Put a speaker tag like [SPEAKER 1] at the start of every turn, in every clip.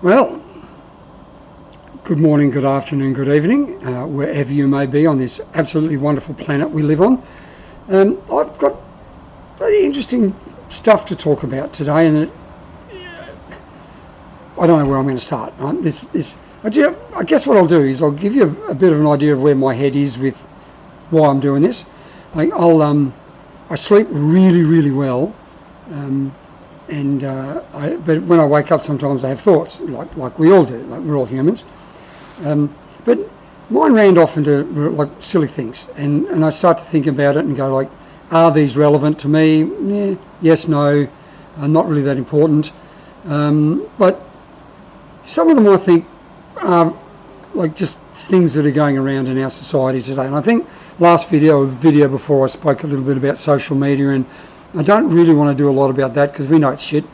[SPEAKER 1] Well, good morning, good afternoon, good evening, wherever you may be on this absolutely wonderful planet we live on. I've got very interesting stuff to talk about today, and I don't know where I'm going to start. I guess what I'll do is I'll give you a bit of an idea of where my head is with why I'm doing this. I sleep really, really well. But when I wake up, sometimes I have thoughts, like we all do, like we're all humans. But mine ran off into like silly things, and I start to think about it and go like, are these relevant to me? Yeah, yes, no, not really that important. But some of them I think are like just things that are going around in our society today. And I think last video before I spoke a little bit about social media, and I don't really want to do a lot about that because we know it's shit,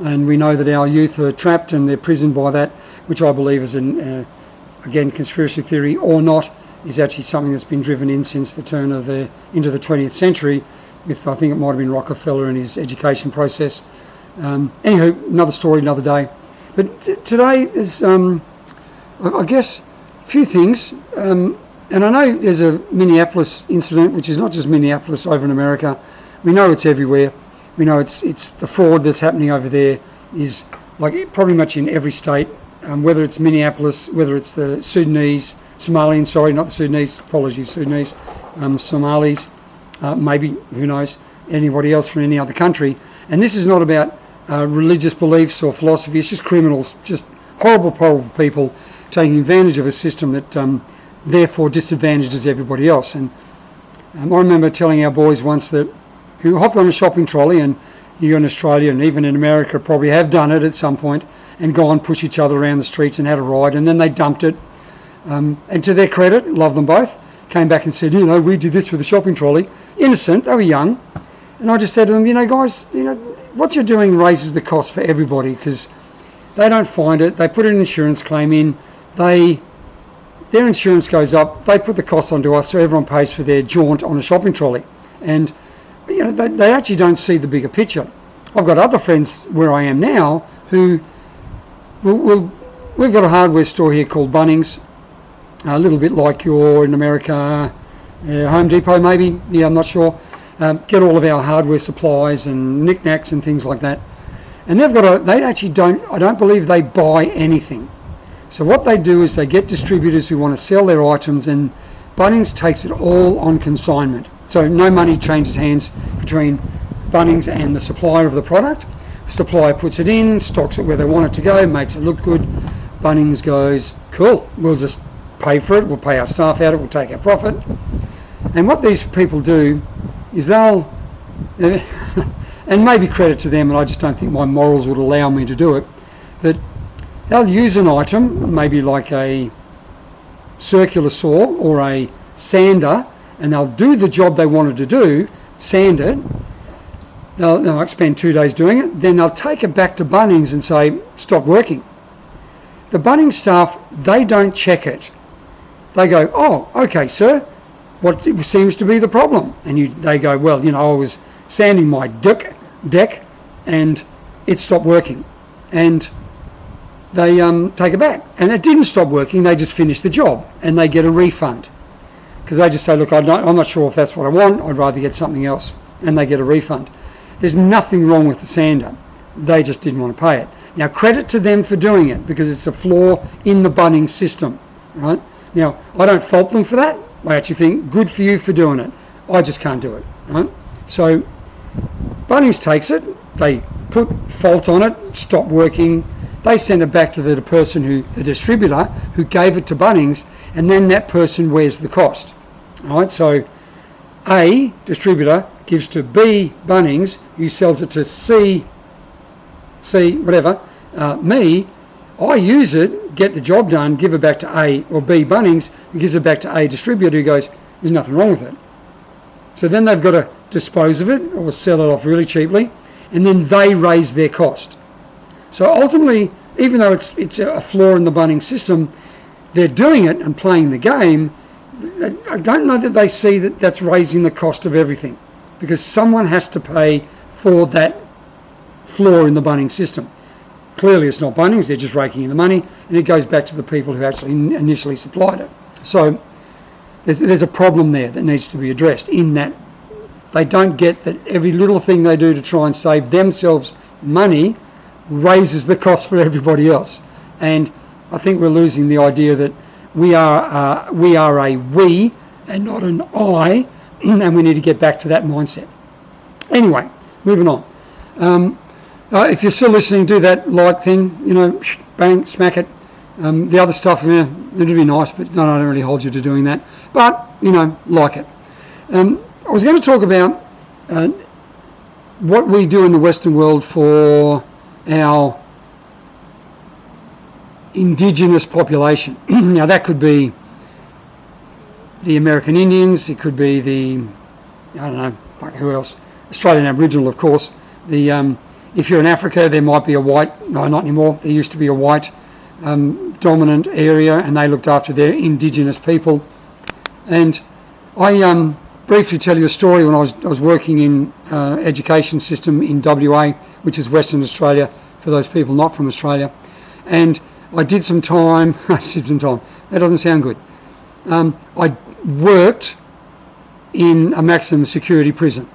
[SPEAKER 1] and we know that our youth are trapped and they're prisoned by that, which I believe is again, conspiracy theory or not, is actually something that's been driven in since the turn of into the 20th century with, I think it might have been Rockefeller and his education process. Anywho, another story, another day. But today is, I guess, a few things. And I know there's a Minneapolis incident, which is not just Minneapolis, over in America. We know it's everywhere. We know it's the fraud that's happening over there is like probably much in every state, whether it's Minneapolis, whether it's the Somalis, Somalis, maybe, who knows, anybody else from any other country. And this is not about religious beliefs or philosophy. It's just criminals, just horrible people taking advantage of a system that therefore disadvantages everybody else. And I remember telling our boys once that who hopped on a shopping trolley, and you in Australia and even in America probably have done it at some point, and gone push each other around the streets and had a ride, and then they dumped it. And to their credit, love them both, came back and said, we did this with the shopping trolley. Innocent, they were young. And I just said to them, guys, what you're doing raises the cost for everybody because they don't find it. They put an insurance claim in. Their insurance goes up. They put the cost onto us, so everyone pays for their jaunt on a shopping trolley. And they actually don't see the bigger picture. I've got other friends where I am now who we've got a hardware store here called Bunnings, a little bit like you're in America, Home Depot maybe. Yeah, I'm not sure. Get all of our hardware supplies and knickknacks and things like that. And I don't believe they buy anything. So what they do is they get distributors who want to sell their items, and Bunnings takes it all on consignment. So no money changes hands between Bunnings and the supplier of the product. Supplier puts it in, stocks it where they want it to go, makes it look good. Bunnings goes, cool, we'll just pay for it, we'll pay our staff out, we'll take our profit. And what these people do is they'll, and maybe credit to them, and I just don't think my morals would allow me to do it, that they'll use an item, maybe like a circular saw or a sander, and they'll do the job they wanted to do, sand it. They'll spend 2 days doing it. Then they'll take it back to Bunnings and say, stop working. The Bunnings staff, they don't check it. They go, oh, okay, sir, what seems to be the problem? And they go, well, I was sanding my deck and it stopped working. And they take it back. And it didn't stop working, they just finished the job and they get a refund. Because they just say, look, I'm not sure if that's what I want, I'd rather get something else. And they get a refund. There's nothing wrong with the sander. They just didn't want to pay it. Now, credit to them for doing it because it's a flaw in the Bunnings system, right? Now, I don't fault them for that. I actually think good for you for doing it. I just can't do it, right? So Bunnings takes it, they put fault on it, stop working, they send it back to the distributor who gave it to Bunnings, and then that person wears the cost, right? So A, distributor, gives to B, Bunnings, who sells it to C, whatever, me, I use it, get the job done, give it back to A or B, Bunnings, who gives it back to A distributor who goes, there's nothing wrong with it. So then they've got to dispose of it or sell it off really cheaply, and then they raise their cost. So ultimately, even though it's a flaw in the Bunnings system, they're doing it and playing the game. I don't know that they see that that's raising the cost of everything, because someone has to pay for that flaw in the Bunnings system. Clearly it's not Bunnings, they're just raking in the money, and it goes back to the people who actually initially supplied it. So there's a problem there that needs to be addressed, in that they don't get that every little thing they do to try and save themselves money raises the cost for everybody else. And I think we're losing the idea that we are a we and not an I, and we need to get back to that mindset. Anyway, moving on. If you're still listening, do that like thing, bang, smack it. The other stuff, it'd be nice, but no, I don't really hold you to doing that. But, like it. I was going to talk about what we do in the Western world for our Indigenous population. Now, that could be the American Indians, it could be who else? Australian Aboriginal, of course. If you're in Africa, there might be a white, no, not anymore, there used to be a white dominant area, and they looked after their Indigenous people. And I briefly tell you a story. When I was working in education system in WA, which is Western Australia, for those people not from Australia, and I did some time, that doesn't sound good. I worked in a maximum security prison.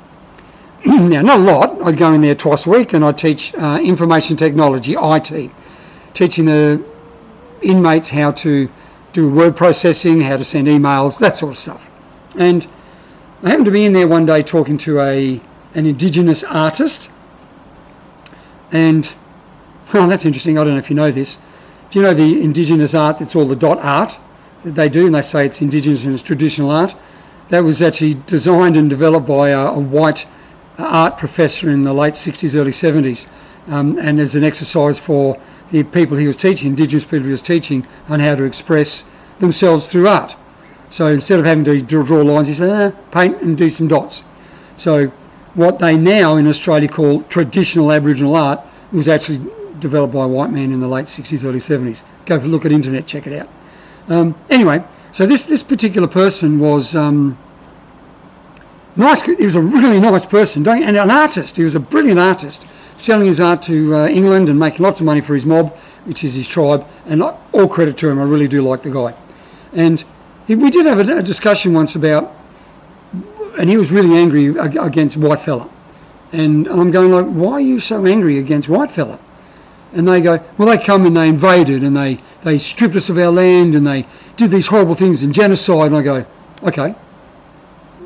[SPEAKER 1] Now, not a lot. I'd go in there twice a week and I'd teach information technology, IT, teaching the inmates how to do word processing, how to send emails, that sort of stuff. And I happened to be in there one day talking to an Indigenous artist. And, that's interesting. I don't know if you know this. Do you know the Indigenous art that's all the dot art that they do? And they say it's Indigenous and it's traditional art. That was actually designed and developed by a white art professor in the late 60s, early 70s. And as an exercise for the people he was teaching, Indigenous people he was teaching, on how to express themselves through art. So instead of having to draw lines, he said, paint and do some dots. So what they now in Australia call traditional Aboriginal art was actually developed by a white man in the late 60s, early 70s. Go for a look at internet, check it out. Anyway, so this particular person was nice. He was a really nice person, and an artist. He was a brilliant artist, selling his art to England and making lots of money for his mob, which is his tribe, and all credit to him. I really do like the guy. And we did have a discussion once about, and he was really angry against whitefella. And I'm going like, why are you so angry against whitefella? And they go, well, they come and they invaded and they stripped us of our land and they did these horrible things and genocide. And I go, okay,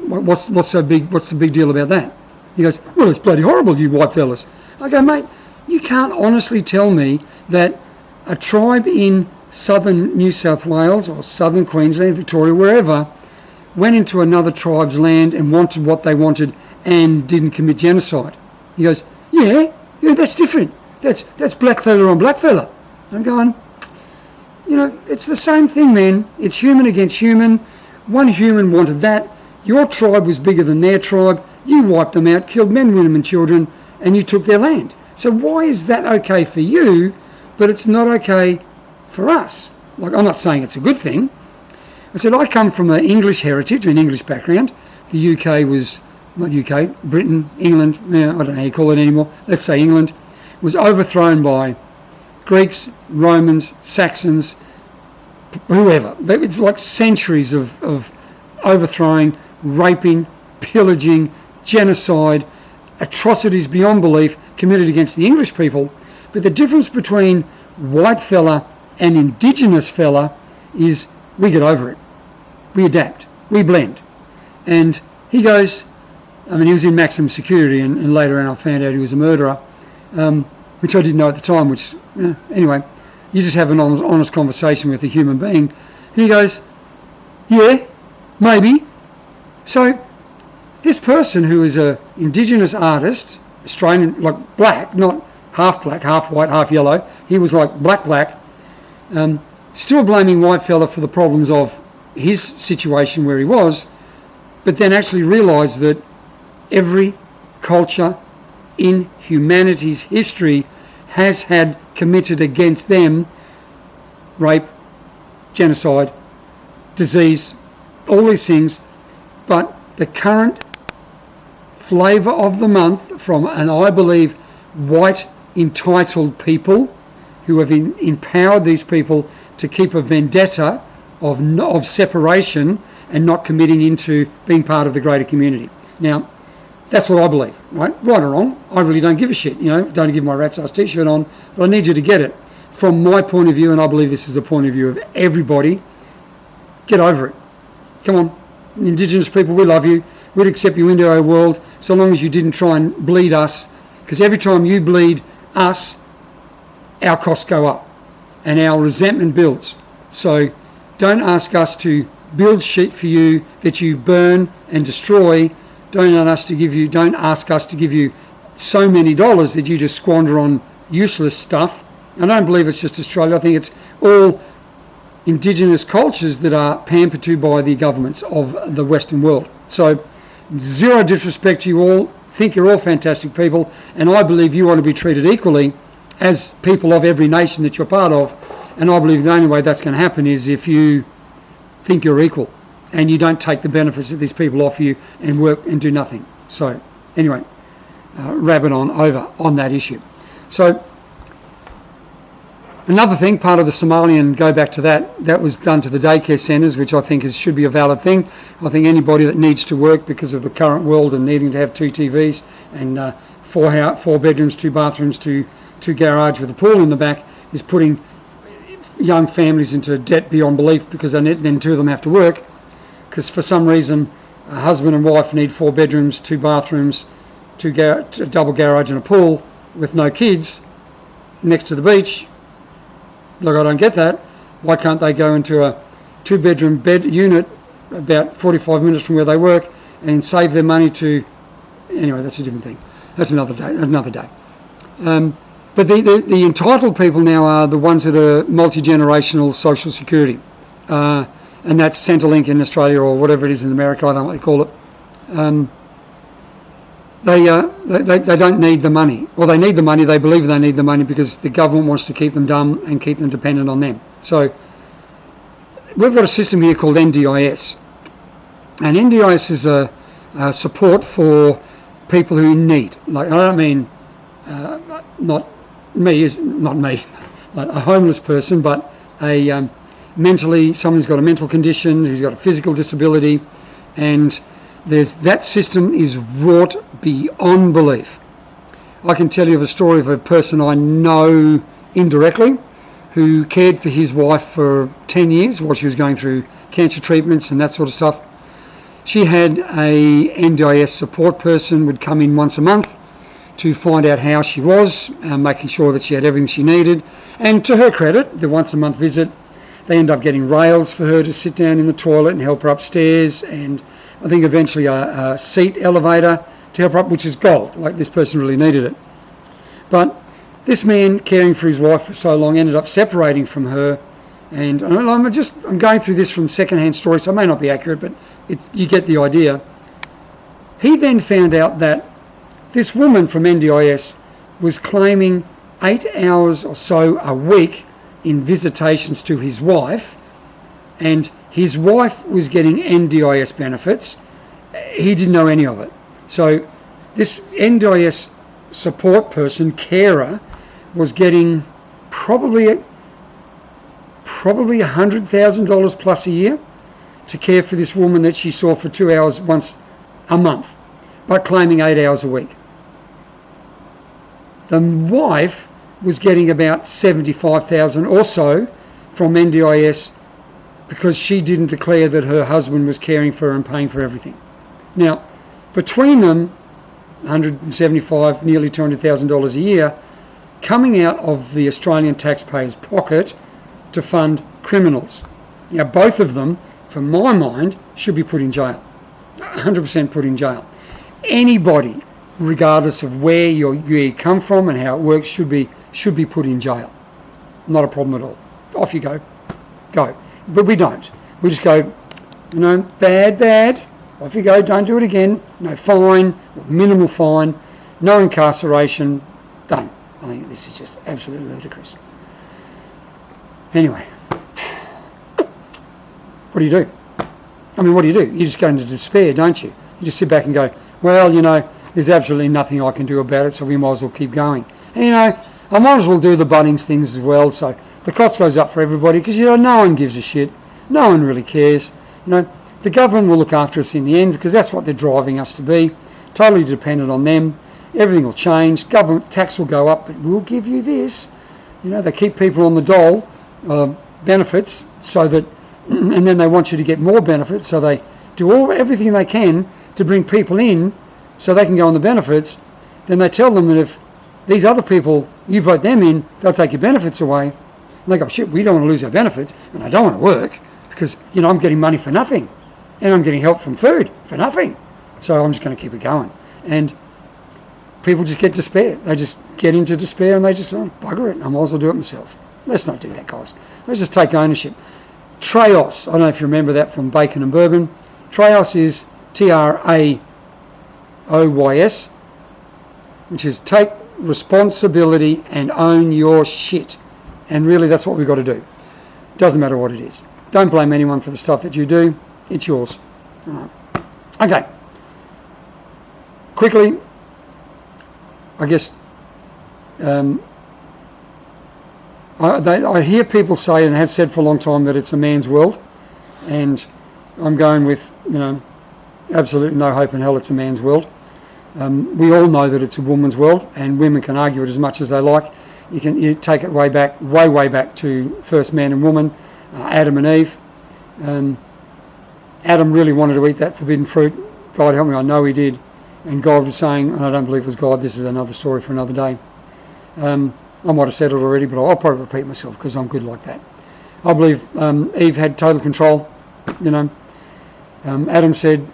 [SPEAKER 1] what's the big deal about that? He goes, well, it's bloody horrible, you white fellas. I go, mate, you can't honestly tell me that a tribe in southern New South Wales or southern Queensland, Victoria, wherever, went into another tribe's land and wanted what they wanted and didn't commit genocide. He goes, yeah, that's different. That's blackfella on blackfella. I'm going, it's the same thing, man. It's human against human. One human wanted that. Your tribe was bigger than their tribe. You wiped them out, killed men, women and children, and you took their land. So why is that okay for you, but it's not okay for us? Like, I'm not saying it's a good thing. I said, I come from an English heritage, an English background. The UK was, not UK, Britain, England, I don't know how you call it anymore. Let's say England was overthrown by Greeks, Romans, Saxons, whoever. It's like centuries of overthrowing, raping, pillaging, genocide, atrocities beyond belief committed against the English people. But the difference between white fella and Indigenous fella is we get over it. We adapt. We blend. And he goes, he was in maximum security and later on I found out he was a murderer, which I didn't know at the time, anyway, you just have an honest conversation with a human being. And he goes, yeah, maybe. So this person who is an Indigenous artist, Australian, like black, not half black, half white, half yellow, he was like black, still blaming white fella for the problems of his situation where he was, but then actually realised that every culture in humanity's history has had committed against them rape, genocide, disease, all these things, but the current flavour of the month from, and I believe, white entitled people who have empowered these people to keep a vendetta of separation and not committing into being part of the greater community. Now, that's what I believe, right? Right or wrong, I really don't give a shit, don't give my rat's ass t-shirt on, but I need you to get it. From my point of view, and I believe this is the point of view of everybody, get over it. Come on, Indigenous people, we love you. We'd accept you into our world so long as you didn't try and bleed us, because every time you bleed us, our costs go up and our resentment builds. So don't ask us to build shit for you that you burn and destroy. Don't ask us to give you so many dollars that you just squander on useless stuff. I don't believe it's just Australia. I think it's all Indigenous cultures that are pampered to by the governments of the Western world. So zero disrespect to you all. Think you're all fantastic people, and I believe you want to be treated equally as people of every nation that you're part of. And I believe the only way that's going to happen is if you think you're equal and you don't take the benefits that these people offer you and work and do nothing. So anyway, rabbit on over on that issue. So another thing, part of the Somalian, go back to that was done to the daycare centres, which I think should be a valid thing. I think anybody that needs to work because of the current world and needing to have 2 TVs and 4 bedrooms, 2 bathrooms, 2 garage with a pool in the back is putting young families into debt beyond belief, because then 2 of them have to work, because for some reason a husband and wife need 4 bedrooms, 2 bathrooms, a double garage and a pool with no kids next to the beach. Look, I don't get that. Why can't they go into a 2-bedroom bed unit about 45 minutes from where they work and save their money to... Anyway, that's a different thing. That's another day. But the entitled people now are the ones that are multi-generational social security. And that's Centrelink in Australia, or whatever it is in America, I don't know what they call it. They don't need the money. Well, they need the money. They believe they need the money because the government wants to keep them dumb and keep them dependent on them. So we've got a system here called NDIS. And NDIS is a support for people who need. Like, I don't mean not me, like a homeless person, but a someone who's got a mental condition, who's got a physical disability, and that system is wrought beyond belief. I can tell you the story of a person I know indirectly who cared for his wife for 10 years while she was going through cancer treatments and that sort of stuff. She had a NDIS support person would come in once a month to find out how she was, making sure that she had everything she needed. And to her credit, the once a month visit, they end up getting rails for her to sit down in the toilet and help her upstairs, and I think eventually a seat elevator to help her up, which is gold. Like, this person really needed it. But this man, caring for his wife for so long, ended up separating from her. And I'm going through this from second-hand stories, so it may not be accurate, but you get the idea. He then found out that this woman from NDIS was claiming 8 hours or so a week in visitations to his wife, and his wife was getting NDIS benefits. He didn't know any of it. So this NDIS support person, carer, was getting probably $100,000 plus a year to care for this woman that she saw for 2 hours once a month, but claiming 8 hours a week. The wife was getting about $75,000 or so from NDIS because she didn't declare that her husband was caring for her and paying for everything. Now, between them, $175,000, nearly $200,000 a year, coming out of the Australian taxpayer's pocket to fund criminals. Now, both of them, from my mind, should be put in jail. 100% put in jail. Anybody, regardless of where you come from and how it works, should be put in jail. Not a problem at all. Off you go. Go. But we don't. We just go, bad. Off you go. Don't do it again. No fine, minimal fine, no incarceration. Done. I think this is just absolutely ludicrous. Anyway, what do you do? I mean, what do? You just go into despair, don't you? You just sit back and go, well, there's absolutely nothing I can do about it, so we might as well keep going. And, I I might as well do the Bunnings things as well, so the cost goes up for everybody, because, you know, no one gives a shit. No one really cares. You know, the government will look after us in the end, because that's what they're driving us to be. Totally dependent on them. Everything will change. Government tax will go up, but we'll give you this. You know, they keep people on the dole, benefits, so that, and then they want you to get more benefits, so they do everything they can to bring people in so they can go on the benefits. Then they tell them that if these other people, you vote them in, they'll take your benefits away. And they go, shit, we don't want to lose our benefits, and I don't want to work because, you know, I'm getting money for nothing, and I'm getting help from food for nothing. So I'm just going to keep it going. And people just get despair. They just get into despair, and they just, oh, bugger it, I might as well do it myself. Let's not do that, guys. Let's just take ownership. Traos, I don't know if you remember that from Bacon and Bourbon. Traos is Traoys, which is take responsibility and own your shit. And really, that's what we've got to do. Doesn't matter what it is. Don't blame anyone for the stuff that you do. It's yours. All right. Okay. Quickly, I guess, I hear people say, and have said for a long time, that it's a man's world. And I'm going with, you know, absolutely no hope in hell it's a man's world. We all know that it's a woman's world, and women can argue it as much as they like. You take it way back to first man and woman, Adam and Eve. Adam really wanted to eat that forbidden fruit. God help me, I know he did. And God was saying, and I don't believe it was God, this is another story for another day. I might have said it already, but I'll probably repeat myself because I'm good like that. I believe Eve had total control. You know, Adam said,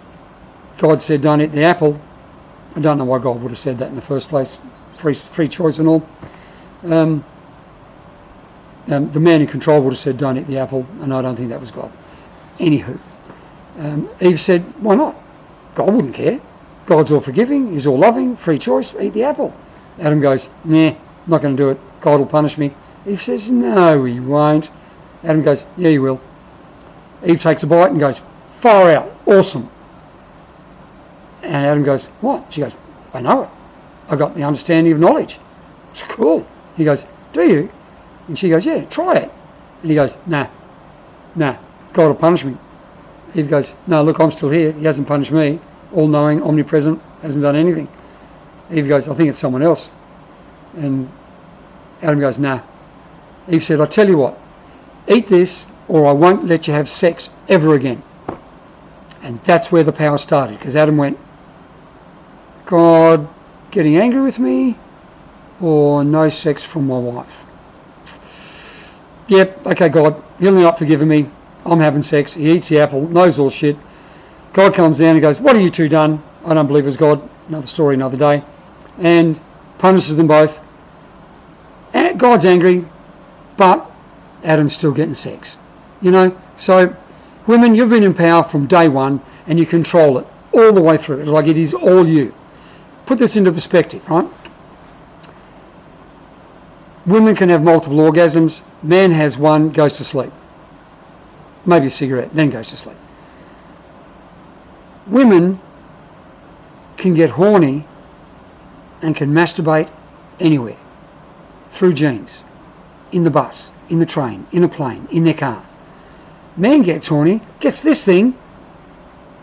[SPEAKER 1] God said, don't eat the apple. I don't know why God would have said that in the first place. Free choice and all. The man in control would have said, don't eat the apple, and I don't think that was God. Anywho, Eve said, why not? God wouldn't care. God's all forgiving, he's all loving, free choice, eat the apple. Adam goes, nah, I'm not going to do it. God will punish me. Eve says, no, he won't. Adam goes, yeah, he will. Eve takes a bite and goes, far out, awesome. And Adam goes, what? She goes, I know it. I got the understanding of knowledge. It's cool. He goes, do you? And she goes, yeah, try it. And he goes, nah, God will punish me. Eve goes, no, look, I'm still here. He hasn't punished me. All-knowing, omnipresent, hasn't done anything. Eve goes, I think it's someone else. And Adam goes, nah. Eve said, I tell you what, eat this or I won't let you have sex ever again. And that's where the power started, because Adam went, God getting angry with me or no sex from my wife? Yep, okay, God, you're not forgiving me. I'm having sex. He eats the apple, knows all shit. God comes down and goes, what have you two done? I don't believe it was God. Another story, another day. And punishes them both. And God's angry, but Adam's still getting sex. You know, so women, you've been in power from day one, and you control it all the way through. It's like it is all you. Put this into perspective, right? Women can have multiple orgasms. Man has one, goes to sleep. Maybe a cigarette, then goes to sleep. Women can get horny and can masturbate anywhere, through jeans, in the bus, in the train, in a plane, in their car. Man gets horny, gets this thing,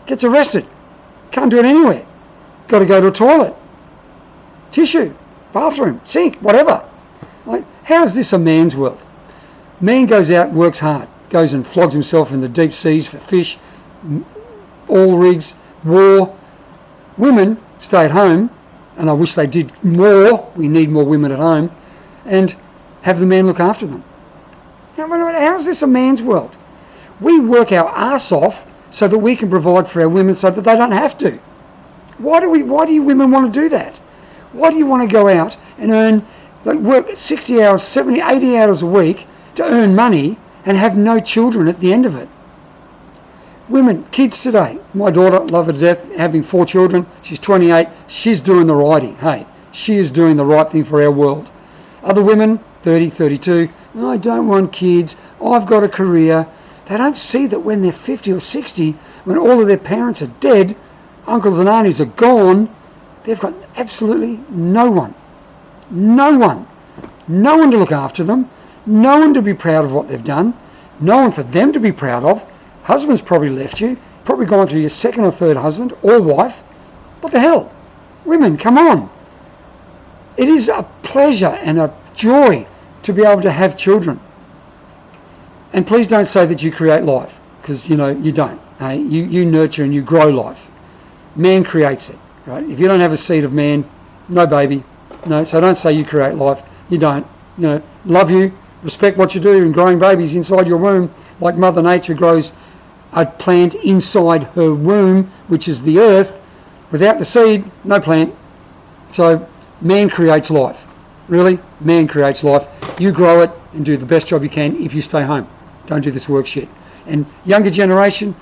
[SPEAKER 1] gets arrested. Can't do it anywhere. Got to go to a toilet, tissue, bathroom, sink, whatever. Like, how's this a man's world? Man goes out, works hard, goes and flogs himself in the deep seas for fish, oil rigs, war. Women stay at home, and I wish they did more. We need more women at home, and have the man look after them. Now, how's this a man's world? We work our arse off so that we can provide for our women so that they don't have to. Why do you women want to do that? Why do you want to go out and earn, like, work 60 hours, 70, 80 hours a week to earn money and have no children at the end of it? Women, kids today, my daughter, love her to death, having 4 children, she's 28, she's doing the righty. Hey, she is doing the right thing for our world. Other women, 30, 32, I don't want kids, I've got a career. They don't see that when they're 50 or 60, when all of their parents are dead, uncles and aunties are gone, they've got absolutely no one. No one. no one to look after them, no one to be proud of what they've done, no one for them to be proud of. Husband's probably left you, probably gone through your second or third husband or wife. What the hell? Women, come on. It is a pleasure and a joy to be able to have children. And please don't say that you create life, because, you don't. You nurture and you grow life. Man creates it, right? If you don't have a seed of man, no baby. No, so don't say you create life. You don't. Love you, respect what you do in growing babies inside your womb, like Mother Nature grows a plant inside her womb, which is the earth. Without the seed, no plant. So man creates life. Really, man creates life. You grow it and do the best job you can if you stay home. Don't do this work shit. And younger generation,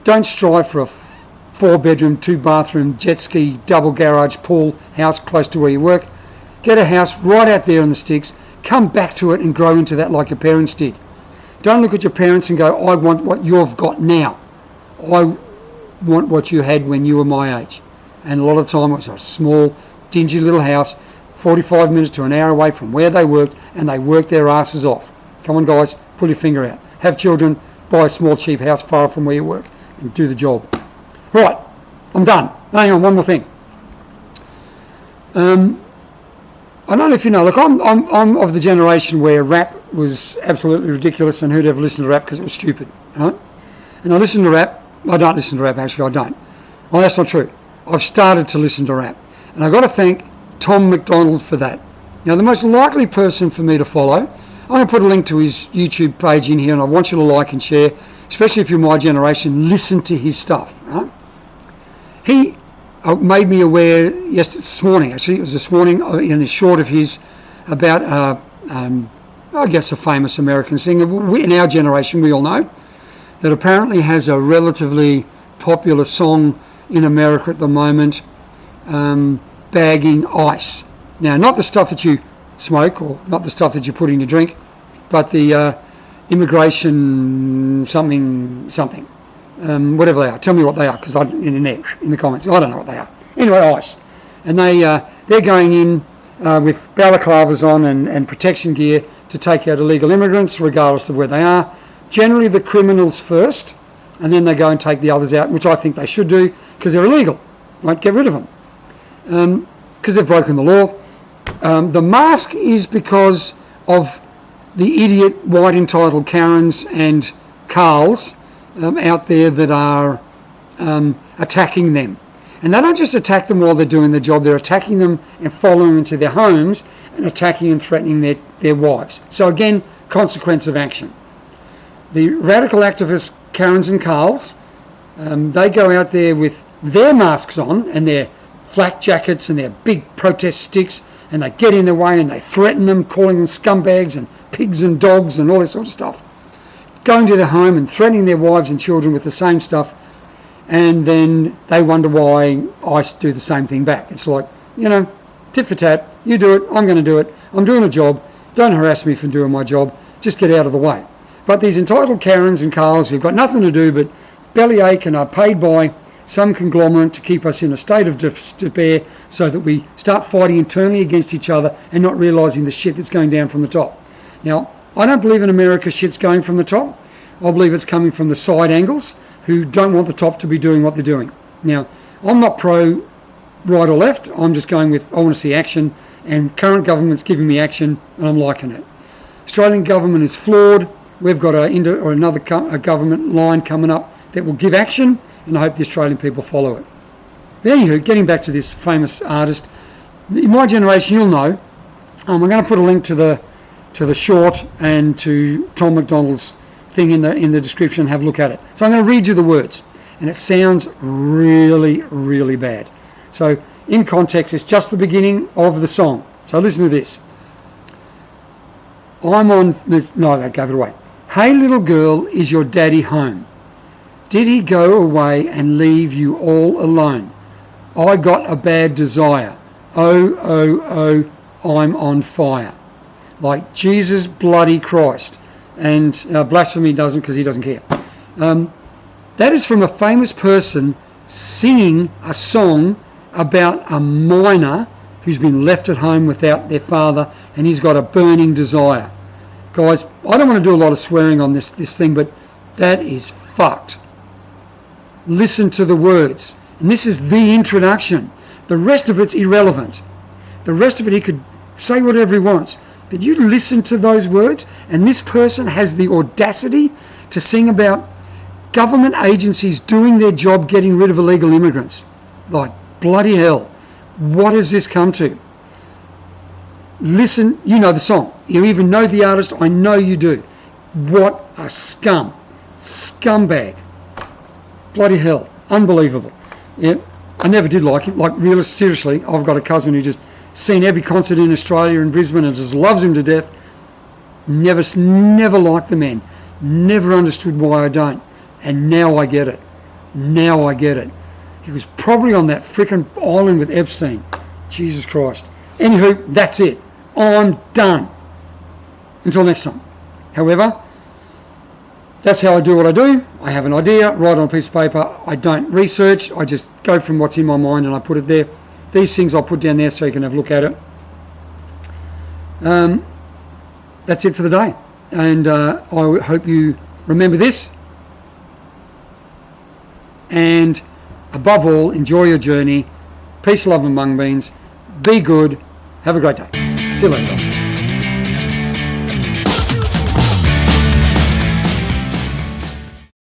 [SPEAKER 1] don't strive for a 4-bedroom, 2-bathroom, jet ski, double garage, pool house close to where you work. Get a house right out there in the sticks. Come back to it and grow into that like your parents did. Don't look at your parents and go, I want what you've got now. I want what you had when you were my age. And a lot of the time it was a small, dingy little house, 45 minutes to an hour away from where they worked, and they worked their asses off. Come on, guys, pull your finger out. Have children, buy a small, cheap house far from where you work, and do the job. Right, I'm done. Hang on, one more thing. I don't know if you know, look, I'm of the generation where rap was absolutely ridiculous, and who'd ever listen to rap because it was stupid, right? And I listen to rap. I don't listen to rap, actually, I don't. Well, that's not true. I've started to listen to rap. And I've got to thank Tom McDonald for that. Now, the most likely person for me to follow, I'm going to put a link to his YouTube page in here, and I want you to like and share, especially if you're my generation, listen to his stuff, right? He made me aware this morning, actually, it was this morning, in a short of his, about, I guess, a famous American singer. In our generation, we all know, that apparently has a relatively popular song in America at the moment, bagging ice. Now, not the stuff that you smoke, or not the stuff that you put in your drink, but the immigration something, whatever they are. Tell me what they are, because in the comments, I don't know what they are. Anyway, ice. And they're going in with balaclavas on and protection gear to take out illegal immigrants, regardless of where they are. Generally the criminals first, and then they go and take the others out, which I think they should do, because they're illegal. Right? Get rid of them. Because they've broken the law. The mask is because of the idiot white entitled Karens and Carls out there that are attacking them. And they don't just attack them while they're doing the job, they're attacking them and following them into their homes and attacking and threatening their wives. So again, consequence of action. The radical activists, Karens and Carls, they go out there with their masks on and their flak jackets and their big protest sticks, and they get in their way and they threaten them, calling them scumbags and pigs and dogs and all this sort of stuff. Going to their home and threatening their wives and children with the same stuff, and then they wonder why I do the same thing back. It's like, tit for tat, you do it, I'm going to do it, I'm doing a job, don't harass me for doing my job, just get out of the way. But these entitled Karens and Carls who've got nothing to do but bellyache and are paid by some conglomerate to keep us in a state of despair so that we start fighting internally against each other and not realising the shit that's going down from the top. Now, I don't believe in America shit's going from the top. I believe it's coming from the side angles who don't want the top to be doing what they're doing. Now, I'm not pro right or left. I'm just going with, I want to see action, and current government's giving me action and I'm liking it. Australian government is flawed. We've got another government line coming up that will give action, and I hope the Australian people follow it. But anywho, getting back to this famous artist, in my generation, you'll know. I'm going to put a link to the short and to Tom McDonald's thing in the description. Have a look at it. So I'm going to read you the words, and it sounds really, really bad. So in context, it's just the beginning of the song. So listen to this. I'm on this. No, that gave it away. Hey, little girl, is your daddy home? Did he go away and leave you all alone? I got a bad desire. Oh, oh, oh, I'm on fire. Like Jesus bloody Christ. And blasphemy doesn't, because he doesn't care. That is from a famous person singing a song about a miner who's been left at home without their father, and he's got a burning desire. Guys, I don't want to do a lot of swearing on this thing, but that is fucked. Listen to the words. And this is the introduction. The rest of it's irrelevant. The rest of it, he could say whatever he wants. But you listen to those words, and this person has the audacity to sing about government agencies doing their job getting rid of illegal immigrants. Like, bloody hell. What has this come to? Listen, you know the song. You even know the artist. I know you do. What a scum. Scumbag. Bloody hell. Unbelievable. Yeah, I never did like him. Like, really, seriously, I've got a cousin who just seen every concert in Australia and Brisbane and just loves him to death. Never liked the man. Never understood why I don't. And now I get it. Now I get it. He was probably on that frickin' island with Epstein. Jesus Christ. Anywho, that's it. I'm done. Until next time. However, that's how I do what I do. I have an idea, write on a piece of paper. I don't research. I just go from what's in my mind and I put it there. These things I'll put down there so you can have a look at it. That's it for the day. And I hope you remember this. And above all, enjoy your journey. Peace, love and mung beans. Be good. Have a great day. See you later, guys.